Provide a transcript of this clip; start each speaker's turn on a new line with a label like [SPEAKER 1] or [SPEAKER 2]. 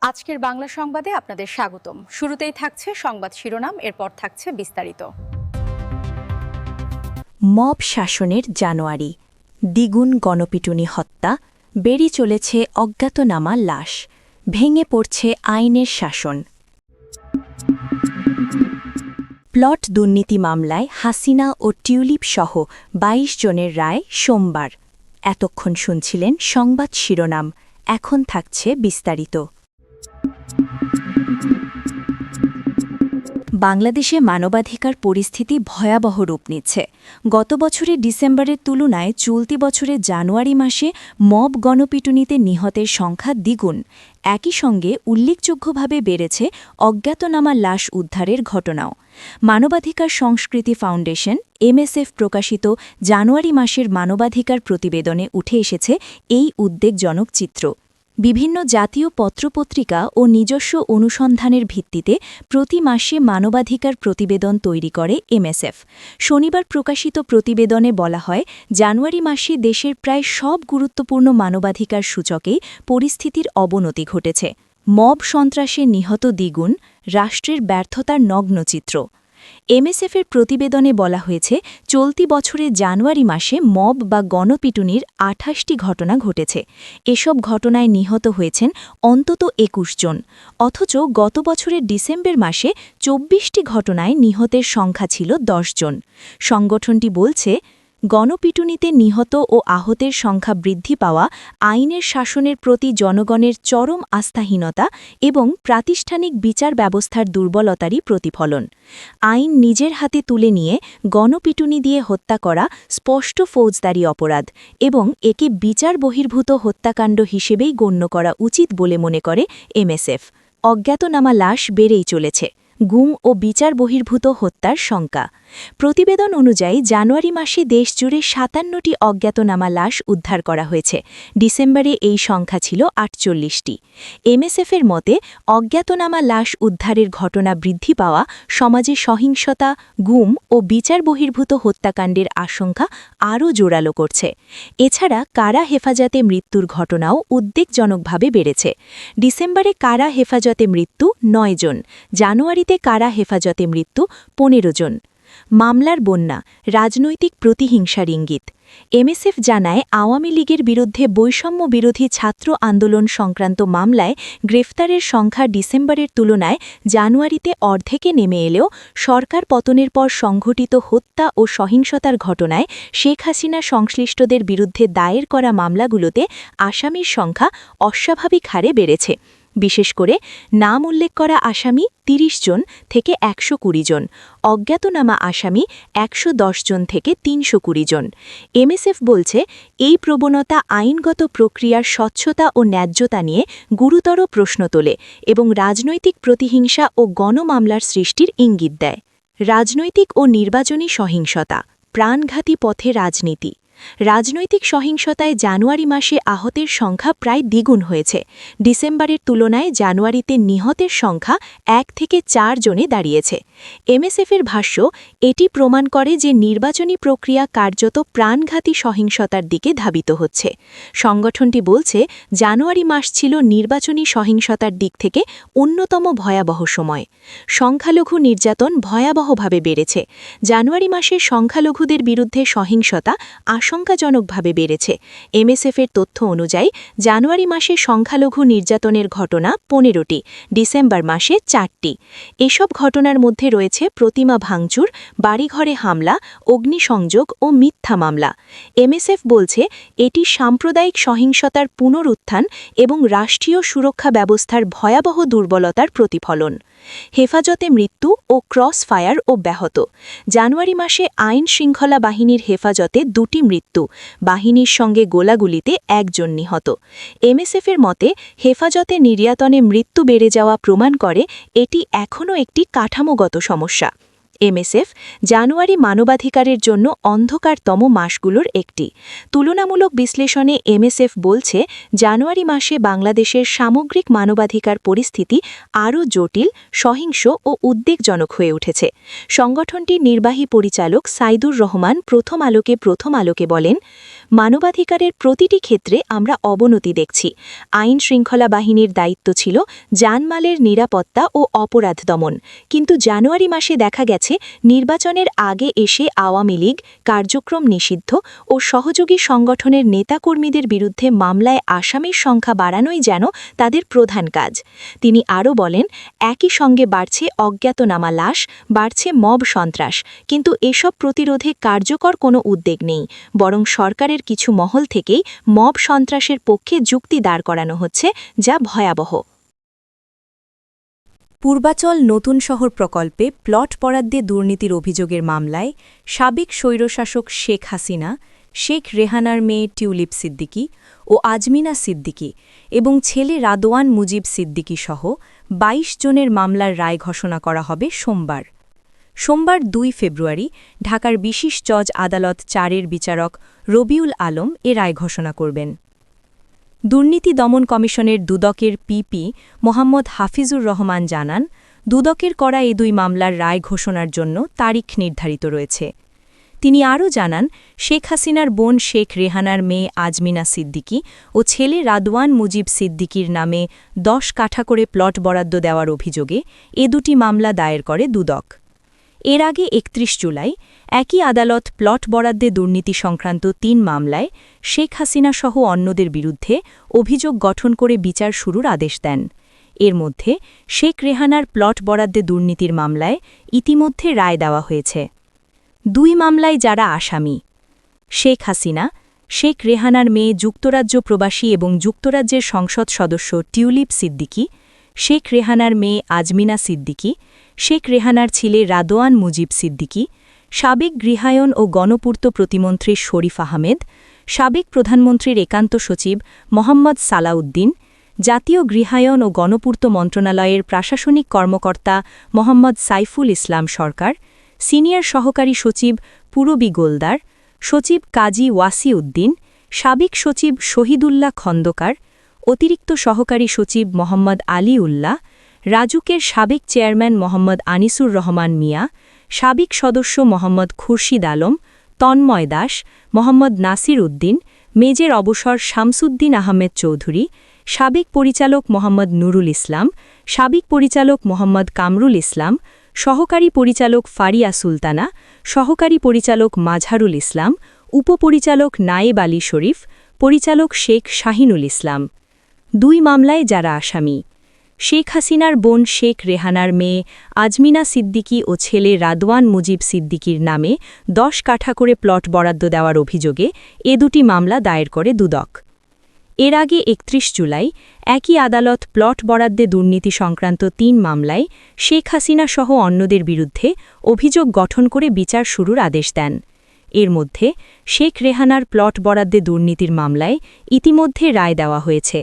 [SPEAKER 1] আজকের বাংলা সংবাদে আপনাদের স্বাগতম। শুরুতেই থাকছে সংবাদ শিরোনাম, এরপর থাকছে বিস্তারিত।
[SPEAKER 2] মব শাসনের জানুয়ারি, দ্বিগুণ গণপিটুনি হত্যা, বেড়ে চলেছে অজ্ঞাতনামা লাশ, ভেঙে পড়ছে আইনের শাসন। প্লট দুর্নীতি মামলায় হাসিনা ও টিউলিপ সহ ২২ জনের রায় সোমবার। এতক্ষণ শুনছিলেন সংবাদ শিরোনাম, এখন থাকছে বিস্তারিত। বাংলাদেশে মানবাধিকার পরিস্থিতি ভয়াবহ রূপ নিচ্ছে। গত বছরের ডিসেম্বরের তুলনায় চলতি বছরের জানুয়ারি মাসে মব গণপিটুনিতে নিহতের সংখ্যা দ্বিগুণ। একই সঙ্গে উল্লেখযোগ্যভাবে বেড়েছে অজ্ঞাতনামা লাশ উদ্ধারের ঘটনাও। মানবাধিকার সংস্কৃতি ফাউন্ডেশন এমএসএফ প্রকাশিত জানুয়ারি মাসের মানবাধিকার প্রতিবেদনে উঠে এসেছে এই উদ্বেগজনক চিত্র। বিভিন্ন জাতীয় পত্রপত্রিকা ও নিজস্ব অনুসন্ধানের ভিত্তিতে প্রতি মাসে মানবাধিকার প্রতিবেদন তৈরি করে এমএসএফ। শনিবার প্রকাশিত প্রতিবেদনে বলা হয়, জানুয়ারি মাসে দেশের প্রায় সব গুরুত্বপূর্ণ মানবাধিকার সূচকেই পরিস্থিতির অবনতি ঘটেছে। মব সন্ত্রাসে নিহত দ্বিগুণ, রাষ্ট্রের ব্যর্থতার নগ্ন চিত্র। এমএসএফের প্রতিবেদনে বলা হয়েছে, চলতি বছরের জানুয়ারি মাসে মব বা গণপিটুনির ২৮টি ঘটনা ঘটেছে। এসব ঘটনায় নিহত হয়েছেন অন্তত ২১ জন, অথচ গত বছরের ডিসেম্বর মাসে ২৪টি ঘটনায় নিহতের সংখ্যা ছিল ১০ জন। সংগঠনটি বলছে, গণপিটুনিতে নিহত ও আহতের সংখ্যা বৃদ্ধি পাওয়া আইনের শাসনের প্রতি জনগণের চরম আস্থাহীনতা এবং প্রাতিষ্ঠানিক বিচার ব্যবস্থার দুর্বলতারই প্রতিফলন। আইন নিজের হাতে তুলে নিয়ে গণপিটুনি দিয়ে হত্যা করা স্পষ্ট ফৌজদারি অপরাধ এবং একে বিচার বহির্ভূত হত্যাকাণ্ড হিসেবেই গণ্য করা উচিত বলে মনে করে এমএসএফ। অজ্ঞাতনামা লাশ বেড়েই চলেছে, গুম ও বিচার বহির্ভূত হত্যার শঙ্কা। প্রতিবেদন অনুযায়ী জানুয়ারি মাসে দেশজুড়ে ৫৭টি অজ্ঞাতনামা লাশ উদ্ধার করা হয়েছে। ডিসেম্বরে এই সংখ্যা ছিল ৪৮টি। এমএসএফের মতে, অজ্ঞাতনামা লাশ উদ্ধারের ঘটনা বৃদ্ধি পাওয়া সমাজে সহিংসতা, গুম ও বিচার বহির্ভূত হত্যাকাণ্ডের আশঙ্কা আরও জোরালো করছে। এছাড়া কারা হেফাজতে মৃত্যুর ঘটনাও উদ্বেগজনকভাবে বেড়েছে। ডিসেম্বরে কারা হেফাজতে মৃত্যু ৯ জন, জানুয়ারিতে কারা হেফাজতে মৃত্যু ১৫ জন। মামলার বন্যা, রাজনৈতিক প্রতিহিংসার ইঙ্গিত। এমএসএফ জানায়, আওয়ামী লীগের বিরুদ্ধে বৈষম্য বিরোধী ছাত্র আন্দোলন সংক্রান্ত মামলায় গ্রেফতারের সংখ্যা ডিসেম্বরের তুলনায় জানুয়ারিতে অর্ধেকে নেমে এলেও সরকার পতনের পর সংঘটিত হত্যা ও সহিংসতার ঘটনায় শেখ হাসিনা সংশ্লিষ্টদের বিরুদ্ধে দায়ের করা মামলাগুলোতে আসামির সংখ্যা অস্বাভাবিক হারে বেড়েছে। বিশেষ করে নাম উল্লেখ করা আসামি ৩০ জন থেকে ১২০ জন, অজ্ঞাতনামা আসামি ১১০ জন থেকে ৩২০ জন। এমএসএফ বলছে, এই প্রবণতা আইনগত প্রক্রিয়ার স্বচ্ছতা ও ন্যায্যতা নিয়ে গুরুতর প্রশ্ন তোলে এবং রাজনৈতিক প্রতিহিংসা ও গণমামলার সৃষ্টির ইঙ্গিত দেয়। রাজনৈতিক ও নির্বাচনী সহিংসতা, প্রাণঘাতী পথে রাজনীতি। রাজনৈতিক সহিংসতায় জানুয়ারি মাসে আহতের সংখ্যা প্রায় দ্বিগুণ হয়েছে। ডিসেম্বরের তুলনায় জানুয়ারিতে নিহতের সংখ্যা ১ থেকে ৪ জনে দাঁড়িয়েছে। এমএসএফের ভাষ্য, এটি প্রমাণ করে যে নির্বাচনী প্রক্রিয়া কার্যত প্রাণঘাতী সহিংসতার দিকে ধাবিত হচ্ছে। সংগঠনটি বলছে, জানুয়ারি মাস ছিল নির্বাচনী সহিংসতার দিক থেকে অন্যতম ভয়াবহ সময়। সংখ্যালঘু নির্যাতন ভয়াবহভাবে বেড়েছে। জানুয়ারি মাসে সংখ্যালঘুদের বিরুদ্ধে সহিংসতা আশঙ্কাজনকভাবে বেড়েছে। এমএসএফের তথ্য অনুযায়ী জানুয়ারি মাসে সংখ্যালঘু নির্যাতনের ঘটনা ১৫টি, ডিসেম্বর মাসে ৪টি। এসব ঘটনার মধ্যে রয়েছে প্রতিমা ভাঙচুর, বাড়িঘরে হামলা, অগ্নিসংযোগ ও মিথ্যা মামলা। এমএসএফ বলছে, এটি সাম্প্রদায়িক সহিংসতার পুনরুত্থান এবং রাষ্ট্রীয় সুরক্ষা ব্যবস্থার ভয়াবহ দুর্বলতার প্রতিফলন। হেফাজতে মৃত্যু ও ক্রস ফায়ার অব্যাহত। জানুয়ারি মাসে আইন শৃঙ্খলা বাহিনীর হেফাজতে ২টি মৃত্যু, বাহিনীর সঙ্গে গোলাগুলিতে ১ জন নিহত। এমএসএফের মতে, হেফাজতে নির্যাতনে মৃত্যু বেড়ে যাওয়া প্রমাণ করে এটি এখনও একটি কাঠামোগত সমস্যা। এমএসএফ, জানুয়ারি মানবাধিকারের জন্য অন্ধকারতম মাসগুলোর একটি। তুলনামূলক বিশ্লেষণে এমএসএফ বলছে, জানুয়ারি মাসে বাংলাদেশের সামগ্রিক মানবাধিকার পরিস্থিতি আরও জটিল, সহিংস ও উদ্বেগজনক হয়ে উঠেছে। সংগঠনটির নির্বাহী পরিচালক সাইদুর রহমান প্রথম আলোকে বলেন, মানবাধিকারের প্রতিটি ক্ষেত্রে আমরা অবনতি দেখছি। আইন শৃঙ্খলা বাহিনীর দায়িত্ব ছিল জানমালের নিরাপত্তা ও অপরাধ দমন, কিন্তু জানুয়ারি মাসে দেখা গেছে নির্বাচনের আগে এসে আওয়ামী লীগ কার্যক্রম নিষিদ্ধ ও সহযোগী সংগঠনের নেতাকর্মীদের বিরুদ্ধে মামলায় আসামির সংখ্যা বাড়ানোই যেন তাদের প্রধান কাজ। তিনি আরও বলেন, একই সঙ্গে বাড়ছে অজ্ঞাতনামা লাশ, বাড়ছে মব সন্ত্রাস, কিন্তু এসব প্রতিরোধে কার্যকর কোনো উদ্যোগ নেই, বরং সরকারের কিছু মহল থেকেই মব সন্ত্রাসের পক্ষে যুক্তি দাঁড় করানো হচ্ছে, যা ভয়াবহ। পূর্বাচল নতুন শহর প্রকল্পে প্লট বরাদ্দে দুর্নীতির অভিযোগের মামলায় সাবেক স্বৈরশাসক শেখ হাসিনা, শেখ রেহানার মেয়ে টিউলিপ সিদ্দিকী ও আজমিনা সিদ্দিকী এবং ছেলে রাদওয়ান মুজিব সিদ্দিকী সহ ২২ জনের মামলার রায় ঘোষণা করা হবে সোমবার ২ ফেব্রুয়ারি ঢাকার বিশেষ জজ আদালত ৪-এর বিচারক রবিউল আলম এ রায় ঘোষণা করবেন। দুর্নীতি দমন কমিশনের দুদকের পিপি মোহাম্মদ হাফিজুর রহমান জানান, দুদকের করা এই দুই মামলার রায় ঘোষণার জন্য তারিখ নির্ধারিত রয়েছে। তিনি আরও জানান, শেখ হাসিনার বোন শেখ রেহানার মেয়ে আজমিনা সিদ্দিকী ও ছেলে রাদওয়ান মুজিব সিদ্দিকীর নামে ১০ কাঠা করে প্লট বরাদ্দ দেওয়ার অভিযোগে এ দুটি মামলা দায়ের করে দুদক। এর আগে ৩১ জুলাই একই আদালত প্লট বরাদ্দে দুর্নীতি সংক্রান্ত ৩ মামলায় শেখ হাসিনা সহ অন্যদের বিরুদ্ধে অভিযোগ গঠন করে বিচার শুরুর আদেশ দেন। এর মধ্যে শেখ রেহানার প্লট বরাদ্দে দুর্নীতির মামলায় ইতিমধ্যে রায় দেওয়া হয়েছে। ২ মামলায় যারা আসামি: শেখ হাসিনা, শেখ রেহানার মেয়ে যুক্তরাজ্য প্রবাসী এবং যুক্তরাজ্যের সংসদ সদস্য টিউলিপ সিদ্দিকী, শেখ রেহানার মেয়ে আজমিনা সিদ্দিকী, শেখ রেহানার ছেলে রাদওয়ান মুজিব সিদ্দিকী, সাবেক গৃহায়ন ও গণপূর্ত প্রতিমন্ত্রী শরীফ আহমেদ, সাবেক প্রধানমন্ত্রীর একান্ত সচিব মোহাম্মদ সালাউদ্দিন, জাতীয় গৃহায়ন ও গণপূর্ত মন্ত্রণালয়ের প্রশাসনিক কর্মকর্তা মোহাম্মদ সাইফুল ইসলাম সরকার, সিনিয়র সহকারী সচিব পুরবী গোলদার, সচিব কাজী ওয়াসি উদ্দিন, সাবেক সচিব শহীদুল্লাহ খন্দকার, অতিরিক্ত সহকারী সচিব মোহাম্মদ আলী উল্লাহ, রাজুকের সাবেক চেয়ারম্যান মোহাম্মদ আনিসুর রহমান মিয়া, সাবেক সদস্য মোহাম্মদ খুরশিদ আলম, তন্ময় দাস, মোহাম্মদ নাসির উদ্দিন, মেজর অবসর শামসুদ্দিন আহমেদ চৌধুরী, সাবেক পরিচালক মোহাম্মদ নুরুল ইসলাম, সাবেক পরিচালক মোহাম্মদ কামরুল ইসলাম, সহকারী পরিচালক ফারিয়া সুলতানা, সহকারী পরিচালক মাজহারুল ইসলাম, উপপরিচালক নায়েব আলী শরীফ, পরিচালক শেখ শাহিনুল ইসলাম। ২ মামলায় যারা আসামি: শেখ হাসিনার বোন শেখ রেহানার মেয়ে আজমিনা সিদ্দিকী ও ছেলে রাদওয়ান মুজিব সিদ্দিকীর নামে ১০ কাঠা করে প্লট বরাদ্দ দেওয়ার অভিযোগে এ দুটি মামলা দায়ের করে দুদক। এর আগে ৩১ জুলাই একই আদালত প্লট বরাদ্দে দুর্নীতি সংক্রান্ত ৩ মামলায় শেখ হাসিনা সহ অন্যদের বিরুদ্ধে অভিযোগ গঠন করে বিচার শুরুর আদেশ দেন। এর মধ্যে শেখ রেহানার প্লট বরাদ্দে দুর্নীতির মামলায় ইতিমধ্যে রায় দেওয়া হয়েছে।